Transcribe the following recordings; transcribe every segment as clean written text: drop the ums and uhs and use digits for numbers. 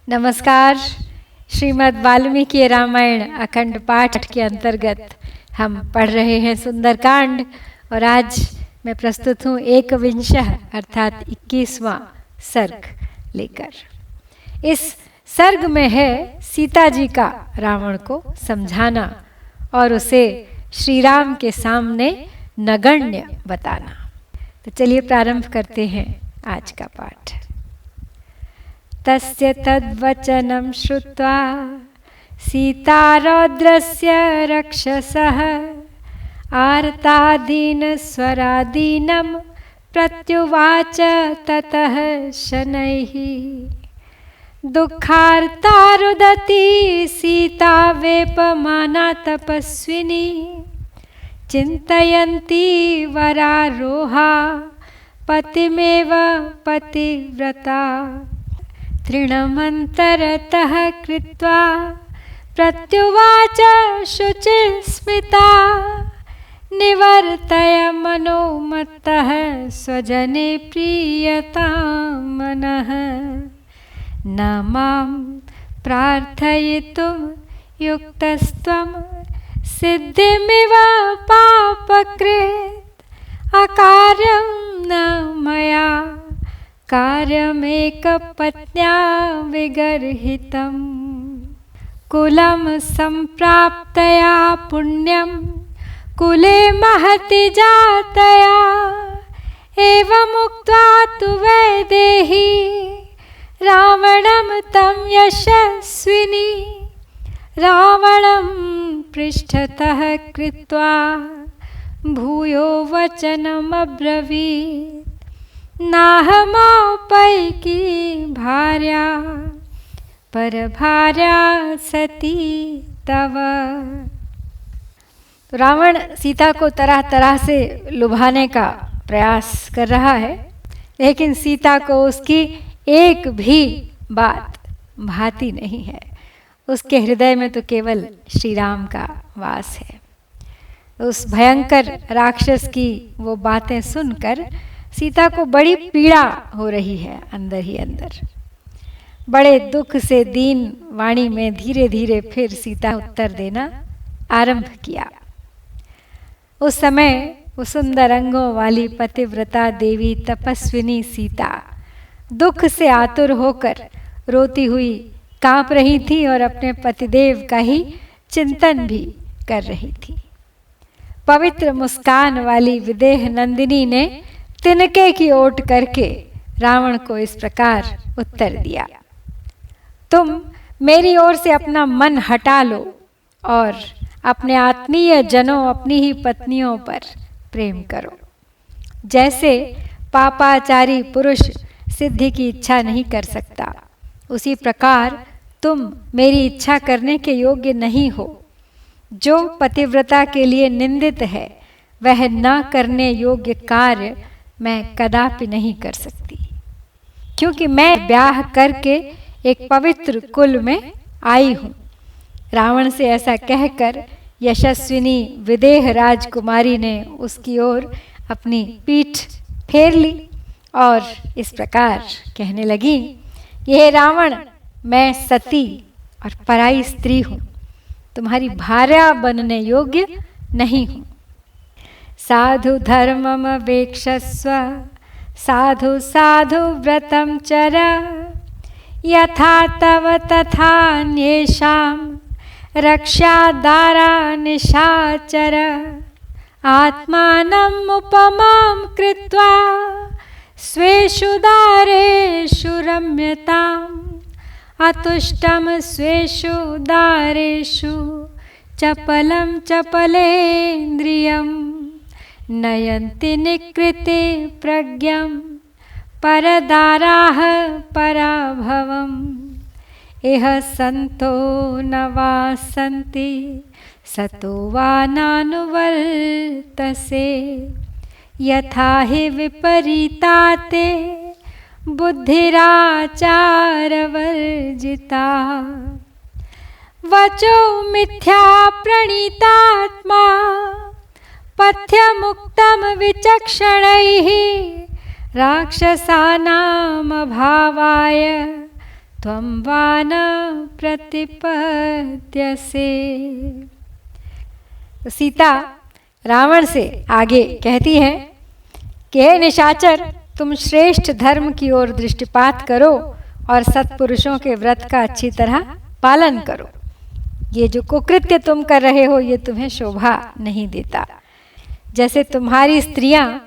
नमस्कार। श्रीमद् वाल्मीकि रामायण अखंड पाठ के अंतर्गत हम पढ़ रहे हैं सुंदरकांड और आज मैं प्रस्तुत हूँ एकविंशः अर्थात 21वां सर्ग लेकर। इस सर्ग में है सीता जी का रावण को समझाना और उसे श्री राम के सामने नगण्य बताना। तो चलिए प्रारंभ करते हैं आज का पाठ। तस्य तद्वचनं श्रुत्वा सीता रौद्रस्य रक्षसः आर्तादीनस्वरादीनं प्रत्युवाच ततः शनैः। दुःखार्ता रुदती सीता वेपमाना तपस्विनी चिन्तयन्ती वरारोहा पतिमेव पतिव्रता। तृणमन्तरतः कृत्वा प्रत्युवाच शुचिस्मिता निवर्तय मनोमत्तः स्वजने प्रीयतां मनः। न मां प्रार्थयितुं युक्तस्त्वं सिद्धिमिव पापकृत् अकार्यं न मया कार्यमेकपत्न्या विगर्हितं। कुलं सम्प्राप्तया पुण्यं कुले महति जातया एवमुक्त्वा तु वैदेही रावणं तं यशस्विनी रावणं पृष्ठतः कृत्वा भूयो वचनमब्रवीत्। नाहमौपैकी भार्या परभार्या सती तव। तो रावण सीता को तरह तरह से लुभाने का प्रयास कर रहा है, लेकिन सीता को उसकी एक भी बात भाती नहीं है। उसके हृदय में तो केवल श्री राम का वास है। उस भयंकर राक्षस की वो बातें सुनकर सीता को बड़ी पीड़ा हो रही है अंदर ही अंदर। बड़े दुख से दीन वाणी में धीरे धीरे फिर सीता उत्तर देना आरंभ किया। उस समय वो सुंदर अंगों वाली पतिव्रता देवी तपस्विनी सीता दुख से आतुर होकर रोती हुई कांप रही थी और अपने पतिदेव का ही चिंतन भी कर रही थी। पवित्र मुस्कान वाली विदेह नंदिनी ने तिनके की ओट करके रावण को इस प्रकार उत्तर दिया। तुम मेरी ओर से अपना मन हटा लो और अपने आत्मीय जनों अपनी ही पत्नियों पर प्रेम करो। जैसे पापाचारी पुरुष सिद्धि की इच्छा नहीं कर सकता, उसी प्रकार तुम मेरी इच्छा करने के योग्य नहीं हो। जो पतिव्रता के लिए निंदित है वह न करने योग्य कार्य मैं कदापि नहीं कर सकती, क्योंकि मैं ब्याह करके एक पवित्र कुल में आई हूँ। रावण से ऐसा कहकर यशस्विनी विदेह राजकुमारी ने उसकी ओर अपनी पीठ फेर ली और इस प्रकार कहने लगी, यह रावण, मैं सती और पराई स्त्री हूँ, तुम्हारी भार्या बनने योग्य नहीं हूँ। साधु धर्मम वेक्षस्व साधु साधु व्रतं चर यथा तव तथान्येषां रक्षादारा निशाचर। आत्मानम् उपमां कृत्वा स्वेषु दारेषु रम्यताम् अतुष्टं स्वेषु दारेषु चपलं चपलेन्द्रियम् नयन्ति निकृते प्रज्ञं परदाराः पराभवम्। इह सन्तो न वा सन्ति सतो वा नानुवर्तसे यथा हि विपरीता ते बुद्धिराचारवर्जिता। वचो मिथ्या प्रणीतात्मा पथ्यमुक्तं विचक्षणैः राक्षसानां भावाय त्वं वा न प्रतिपद्यसे। तो सीता रावण से आगे कहती है कि हे निशाचर, तुम श्रेष्ठ धर्म की ओर दृष्टिपात करो और सत्पुरुषों के व्रत का अच्छी तरह पालन करो। ये जो कुकृत्य तुम कर रहे हो ये तुम्हें शोभा नहीं देता। जैसे तुम्हारी स्त्रियां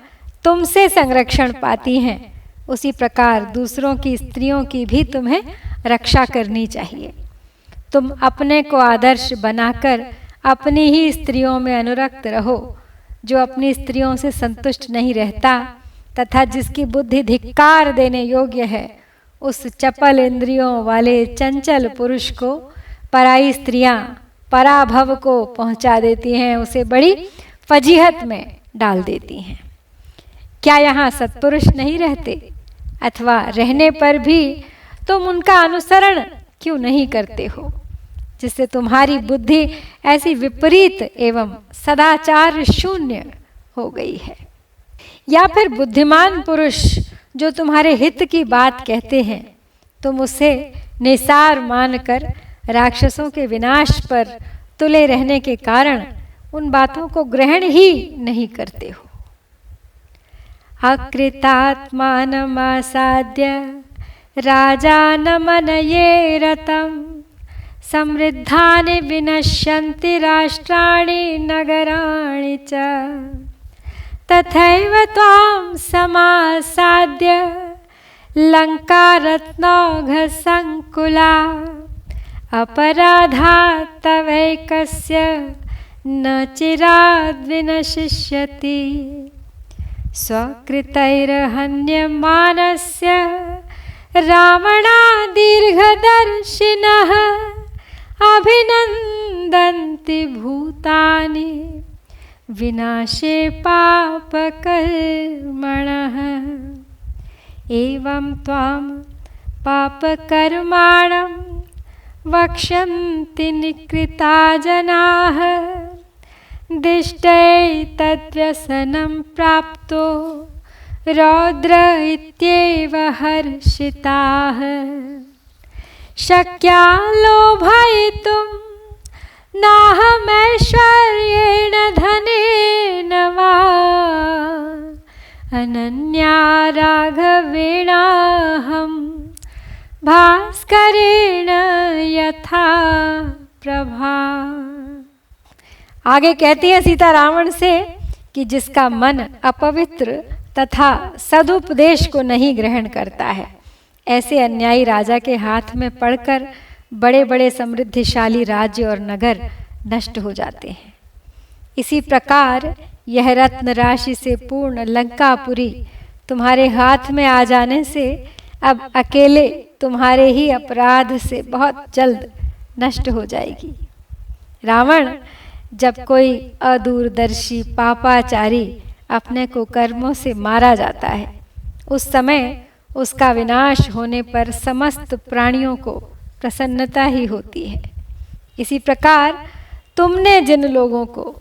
तुमसे संरक्षण पाती हैं, उसी प्रकार दूसरों की स्त्रियों की भी तुम्हें रक्षा करनी चाहिए। तुम अपने को आदर्श बनाकर अपनी ही स्त्रियों में अनुरक्त रहो। जो अपनी स्त्रियों से संतुष्ट नहीं रहता तथा जिसकी बुद्धि धिक्कार देने योग्य है, उस चपल इंद्रियों वाले चंचल पुरुष को पराई स्त्रियां पराभव को पहुंचा देती हैं, उसे बड़ी फजीहत में डाल देती हैं। क्या यहाँ सत्पुरुष नहीं रहते? अथवा रहने पर भी तुम उनका अनुसरण क्यों नहीं करते हो, जिससे तुम्हारी बुद्धि ऐसी विपरीत एवं सदाचार शून्य हो गई है? या फिर बुद्धिमान पुरुष जो तुम्हारे हित की बात कहते हैं, तुम उसे निसार मानकर राक्षसों के विनाश पर तुले रहने के कारण उन बातों को ग्रहण ही नहीं करते हो। अकृतात्मानमासाद्य राजानमनये रतं समृद्धानि विनश्यन्ति राष्ट्राणि नगराणि च तथैव त्वां समासाद्य लङ्कारत्नौघसङ्कुला अपराधात् तवैकस्य न चिराद्विनशिष्यति स्वकृतैर्हन्यमानस्य रावणादीर्घदर्शिनः अभिनन्दन्ति भूतानि विनाशे पापकर्मणः एवं त्वां पापकर्माणं वक्ष्यन्ति निकृता जनाः दिष्टैतद्व्यसनं प्राप्तो रौद्र इत्येव हर्षिताः शक्या लोभयितुं नाहमैश्वर्येण धनेन वा अनन्या राघवेणाहं भास्करेण यथा प्रभा। आगे कहती है सीता रावण से कि जिसका मन अपवित्र तथा सदुपदेश को नहीं ग्रहण करता है, ऐसे अन्यायी राजा के हाथ में पड़कर बड़े बड़े समृद्धिशाली राज्य और नगर नष्ट हो जाते हैं। इसी प्रकार यह रत्न राशि से पूर्ण लंकापुरी तुम्हारे हाथ में आ जाने से अब अकेले तुम्हारे ही अपराध से बहुत जल्द नष्ट हो जाएगी। रावण, जब कोई अदूरदर्शी पापाचारी अपने को कर्मों से मारा जाता है, उस समय उसका विनाश होने पर समस्त प्राणियों को प्रसन्नता ही होती है। इसी प्रकार तुमने जिन लोगों को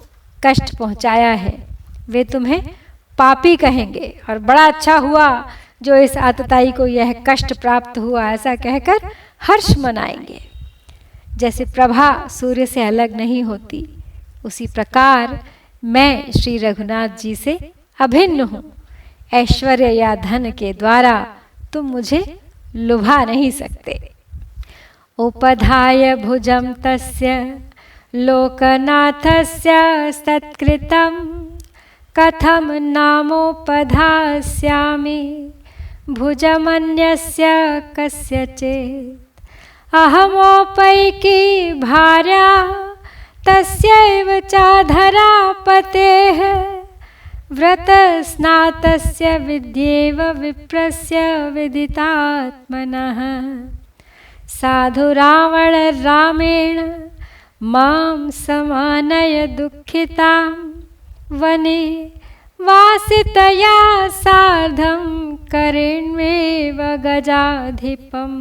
कष्ट पहुंचाया है, वे तुम्हें पापी कहेंगे और बड़ा अच्छा हुआ जो इस आतताई को यह कष्ट प्राप्त हुआ, ऐसा कहकर हर्ष मनाएंगे। जैसे प्रभा सूर्य से अलग नहीं होती, उसी प्रकार मैं श्री रघुनाथ जी से अभिन्न हूँ। ऐश्वर्य या धन के द्वारा तुम मुझे लुभा नहीं सकते। उपधाय भुजं तस्य लोकनाथस्य सत्कृतं कथं नामोपधास्यामि भुजमन्यस्य कस्यचित् अहमोपैकी भार्या तस्यैव चाधरापतेः व्रतस्नातस्य विद्येव विप्रस्य विदितात्मनः साधु रावण रामेण मां समानय दुःखितां वने वासितया सार्धं करेण्वेव गजाधिपम्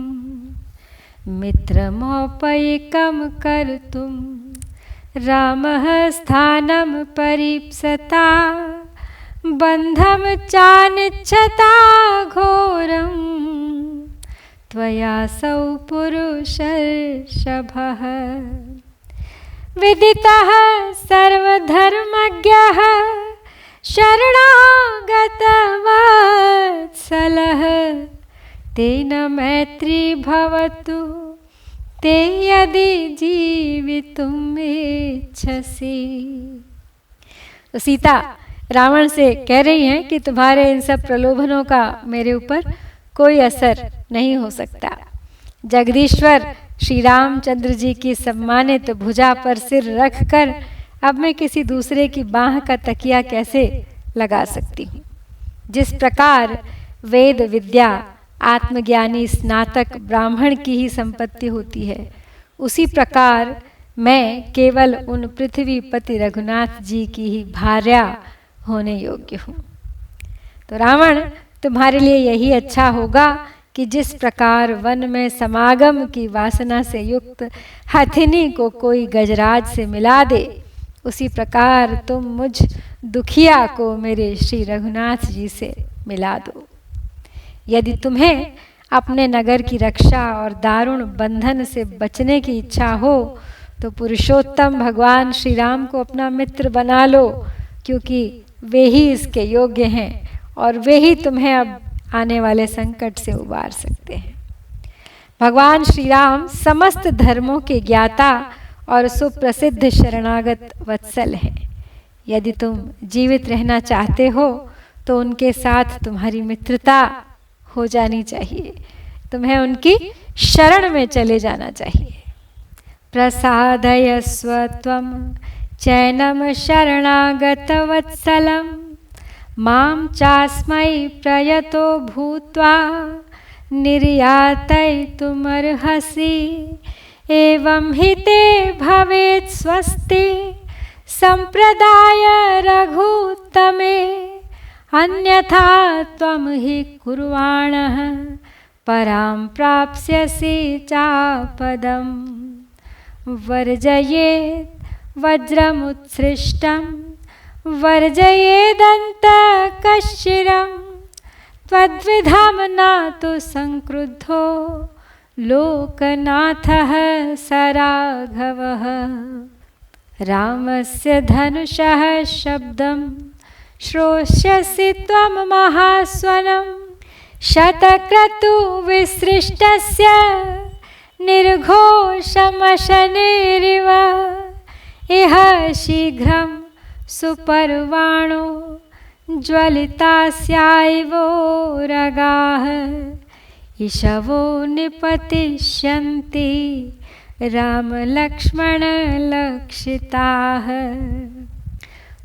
मित्रमौपैकं कर्तुं रामः स्थानं परीप्सता बन्धं चानिच्छता घोरं त्वयासौ पुरुषर्षभः विदितः सर्वधर्मज्ञः शरणागतवत्सलः तेन मैत्री भवतु ते यदि जीवितुम् इच्छसि। तो सीता रावण से कह रही हैं कि तुम्हारे इन सब प्रलोभनों का मेरे ऊपर कोई असर नहीं हो सकता। जगदीश्वर श्री रामचंद्र जी की सम्मानित भुजा पर सिर रखकर अब मैं किसी दूसरे की बाह का तकिया कैसे लगा सकती हूँ। जिस प्रकार वेद विद्या आत्मज्ञानी स्नातक ब्राह्मण की ही संपत्ति होती है, उसी प्रकार मैं केवल उन पृथ्वीपति रघुनाथ जी की ही भार्या होने योग्य हूँ। तो रावण, तुम्हारे लिए यही अच्छा होगा कि जिस प्रकार वन में समागम की वासना से युक्त हथिनी को कोई गजराज से मिला दे, उसी प्रकार तुम मुझ दुखिया को मेरे श्री रघुनाथ जी से मिला दो। यदि तुम्हें अपने नगर की रक्षा और दारुण बंधन से बचने की इच्छा हो तो पुरुषोत्तम भगवान श्री राम को अपना मित्र बना लो, क्योंकि वे ही इसके योग्य हैं और वे ही तुम्हें अब आने वाले संकट से उबार सकते हैं। भगवान श्री राम समस्त धर्मों के ज्ञाता और सुप्रसिद्ध शरणागत वत्सल हैं। यदि तुम जीवित रहना चाहते हो तो उनके साथ तुम्हारी मित्रता हो जानी चाहिए, तुम्हें उनकी शरण में चले जाना चाहिए। प्रसादयस्व त्वं चैनम शरणागत वत्सलम मां चास्मै प्रयतो भूत्वा निर्यातयितुमर्हसि एवं हि ते भवेत् स्वस्ति संप्रदाय रघुत्तमे अन्यथा त्वं हि कुर्वाणः परां प्राप्स्यसि चापदम् वर्जयेत् वज्रमुत्सृष्टं वर्जयेदन्तकश्चिरं त्वद्विधाम्ना तु संक्रुद्धो लोकनाथः स राघवः रामस्य धनुषः शब्दं श्रोष्यसि त्वं महास्वनं शतक्रतुविसृष्टस्य निर्घोषमशनेरिव इह शीघ्रं सुपर्वाणो ज्वलितास्यावोरगाः इषवो निपतिष्यन्ति राम लक्ष्मण लक्षिताः।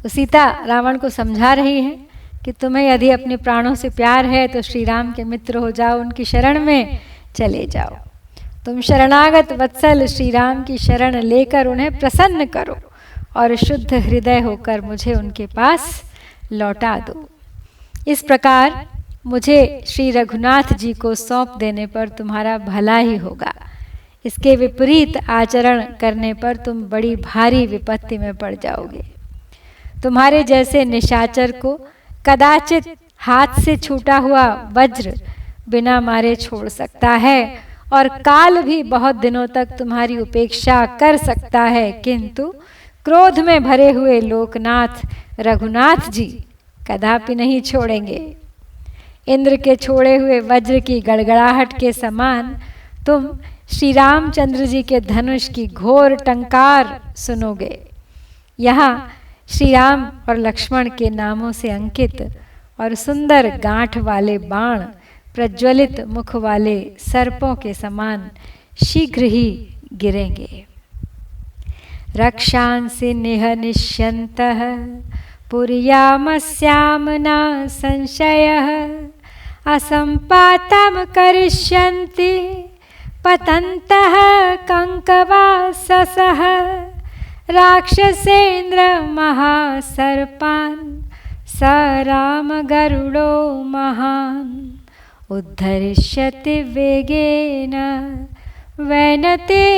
तो सीता रावण को समझा रही है कि तुम्हें यदि अपने प्राणों से प्यार है तो श्री राम के मित्र हो जाओ, उनकी शरण में चले जाओ। तुम शरणागत वत्सल श्री राम की शरण लेकर उन्हें प्रसन्न करो और शुद्ध हृदय होकर मुझे उनके पास लौटा दो। इस प्रकार मुझे श्री रघुनाथ जी को सौंप देने पर तुम्हारा भला ही होगा। इसके विपरीत आचरण करने पर तुम बड़ी भारी विपत्ति में पड़ जाओगे। तुम्हारे जैसे निशाचर को कदाचित हाथ से छूटा हुआ वज्र बिना मारे छोड़ सकता है और काल भी बहुत दिनों तक तुम्हारी उपेक्षा कर सकता है, किंतु क्रोध में भरे हुए लोकनाथ रघुनाथ जी कदापि नहीं छोड़ेंगे। इंद्र के छोड़े हुए वज्र की गड़गड़ाहट के समान तुम श्री रामचंद्र जी के धनुष की घोर टंकार सुनोगे। यहाँ श्री राम और लक्ष्मण के नामों से अंकित और सुंदर गांठ वाले बाण प्रज्वलित मुख वाले सर्पों के समान शीघ्र ही गिरेंगे। रक्षांसि निहनिष्यन्तः पुर्यामस्याम न संशयः असंपातं करिष्यन्ति पतन्तः कंकवाससः राक्षसेन्द्र महासर्पान् स राम गरुडो महान् उद्धरिष्यति वेगेन वैनतेयैवोरगान्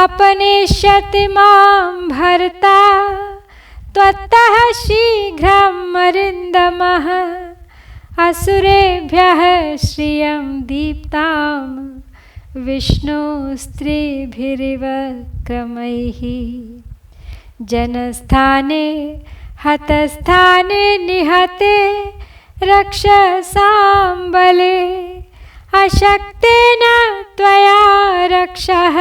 अपनेष्यति मां भर्ता त्वत्तः शीघ्रं अरिन्दमः असुरेभ्यः श्रियं दीप्तां विष्णुस्त्रीभिरिव क्रमैः जनस्थाने हतस्थाने निहते रक्षसां बले अशक्तेन त्वया रक्षः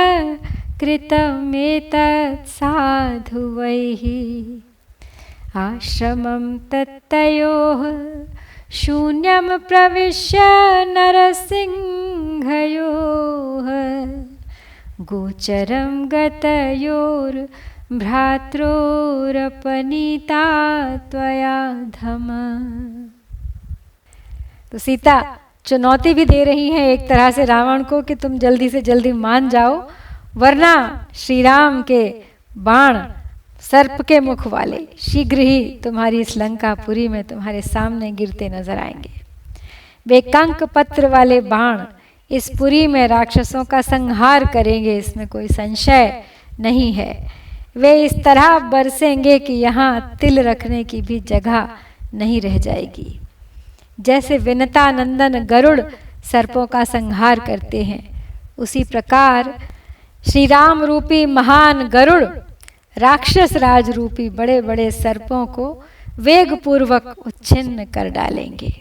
कृतमेतत् साधुवैः आश्रमं तत्तयोः शून्यं प्रविश्य नरसिंहयोः गोचरं गतयोर्भ्रात्रोरपनीता त्वया धम। तो सीता चुनौती भी दे रही हैं एक तरह से रावण को कि तुम जल्दी से जल्दी मान जाओ, वरना श्री राम के बाण सर्प के मुख वाले शीघ्र ही तुम्हारी इस लंकापुरी में तुम्हारे सामने गिरते नजर आएंगे। वे कंक पत्र वाले बाण इस पुरी में राक्षसों का संहार करेंगे, इसमें कोई संशय नहीं है। वे इस तरह बरसेंगे कि यहाँ तिल रखने की भी जगह नहीं रह जाएगी। जैसे विनता नंदन गरुड़ सर्पों का संहार करते हैं, उसी प्रकार श्री राम रूपी महान गरुड़ राक्षस राज रूपी बड़े बड़े सर्पों को वेग पूर्वक उच्छिन्न कर डालेंगे।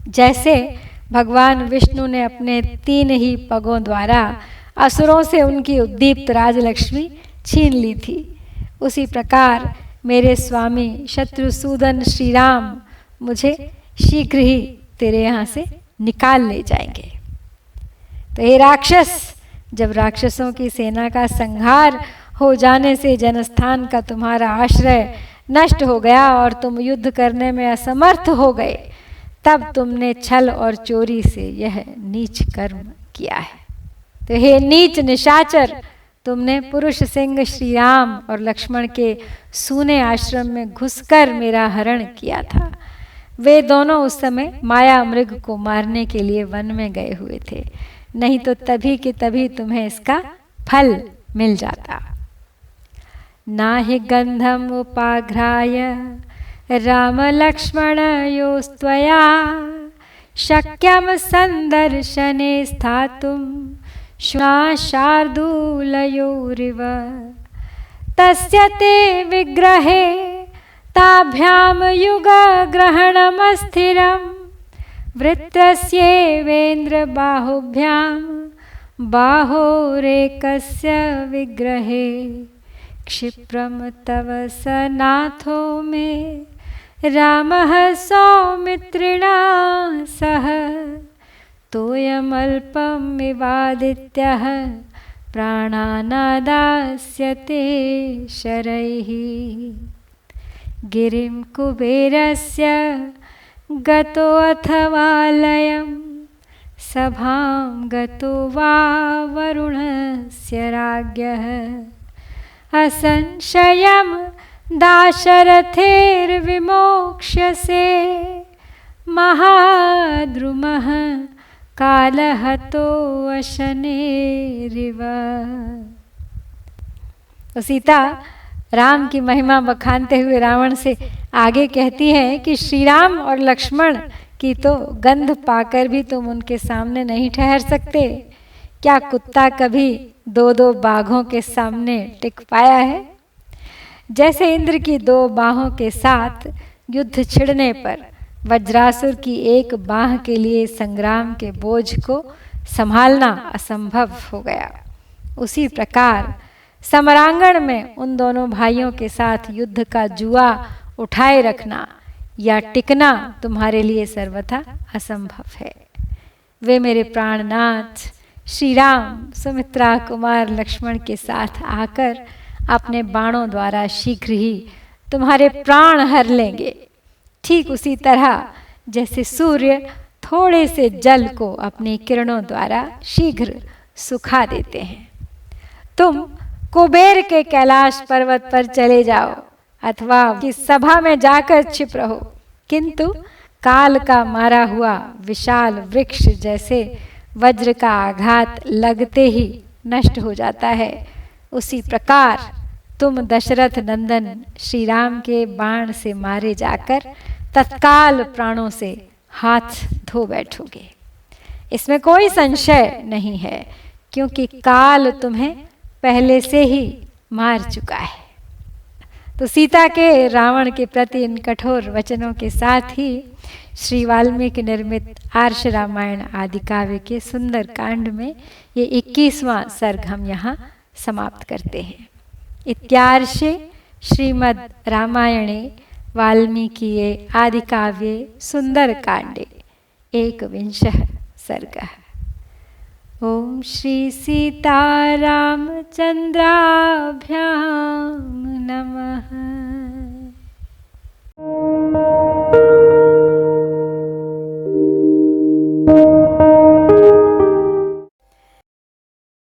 जैसे भगवान विष्णु ने अपने 3 ही पगों द्वारा असुरों से उनकी उद्दीप्त राजलक्ष्मी छीन ली थी, उसी प्रकार मेरे स्वामी शत्रुसूदन श्री राम मुझे शीघ्र ही तेरे यहाँ से निकाल ले जाएंगे। तो हे राक्षस, जब राक्षसों की सेना का संहार हो जाने से जनस्थान का तुम्हारा आश्रय नष्ट हो गया और तुम युद्ध करने में असमर्थ हो गए, तब तुमने छल और चोरी से यह नीच कर्म किया है। तो हे नीच निशाचर, तुमने पुरुष सिंह श्री राम और लक्ष्मण के सूने आश्रम में घुसकर मेरा हरण किया था। वे दोनों उस समय माया मृग को मारने के लिए वन में गए हुए थे, नहीं तो तभी के तभी तुम्हें इसका फल मिल जाता। नाहि गंधम उपाघ्राय राम लक्ष्मण योस्त्वया शक्यम संदर्शने स्थातुं शुना शार्दूलयोरिव तस्य ते विग्रहे ताभ्यां युगग्रहणमस्थिरं वृत्रस्येवेन्द्र बाहुभ्यां बाहोरेकस्य विग्रहे क्षिप्रम तव स नाथो मे रामः सौमित्रिणा सह तोयमल्पमिवादित्यः प्राणानादास्यते शरैः गिरिं कुबेरस्य गतो अथवालयं सभां गतो वा वरुणस्य राज्ञः असंशयं दाशरथेर्विमोक्ष्यसे महाद्रुमः कालहतो अशनेरिव। तो सीता राम की महिमा बखानते हुए रावण से आगे कहती है कि श्री राम और लक्ष्मण की तो गंध पाकर भी तुम उनके सामने नहीं ठहर सकते। क्या कुत्ता कभी 2-2 बाघों के सामने टिक पाया है? जैसे इंद्र की 2 बाहों के साथ युद्ध छिड़ने पर वज्रासुर की एक बाह के लिए संग्राम के बोझ को संभालना असंभव हो गया, उसी प्रकार समरांगण में उन दोनों भाइयों के साथ युद्ध का जुआ उठाए रखना या टिकना तुम्हारे लिए सर्वथा असंभव है। वे मेरे प्राणनाथ श्री राम सुमित्रा कुमार लक्ष्मण के साथ आकर अपने बाणों द्वारा शीघ्र ही तुम्हारे प्राण हर लेंगे, ठीक उसी तरह जैसे सूर्य थोड़े से जल को अपनी किरणों द्वारा शीघ्र सुखा देते हैं। तुम कुबेर के कैलाश पर्वत पर चले जाओ अथवा कि सभा में जाकर छिप रहो, किंतु काल का मारा हुआ विशाल वृक्ष जैसे वज्र का आघात लगते ही नष्ट हो जाता है, उसी प्रकार तुम दशरथ नंदन श्री राम के बाण से मारे जाकर तत्काल प्राणों से हाथ धो बैठोगे। इसमें कोई संशय नहीं है, क्योंकि काल तुम्हें पहले से ही मार चुका है। तो सीता के रावण के प्रति इन कठोर वचनों के साथ ही श्री वाल्मीकि निर्मित आर्ष रामायण आदि काव्य के सुंदर कांड में ये 21वां सर्ग हम यहाँ समाप्त करते हैं। इत्यार्षे श्रीमद् रामायणे वाल्मीकिये आदि काव्ये सुंदर कांडे 21 सर्गः। ओम श्री सीतारामचंद्राभ्यां नमः।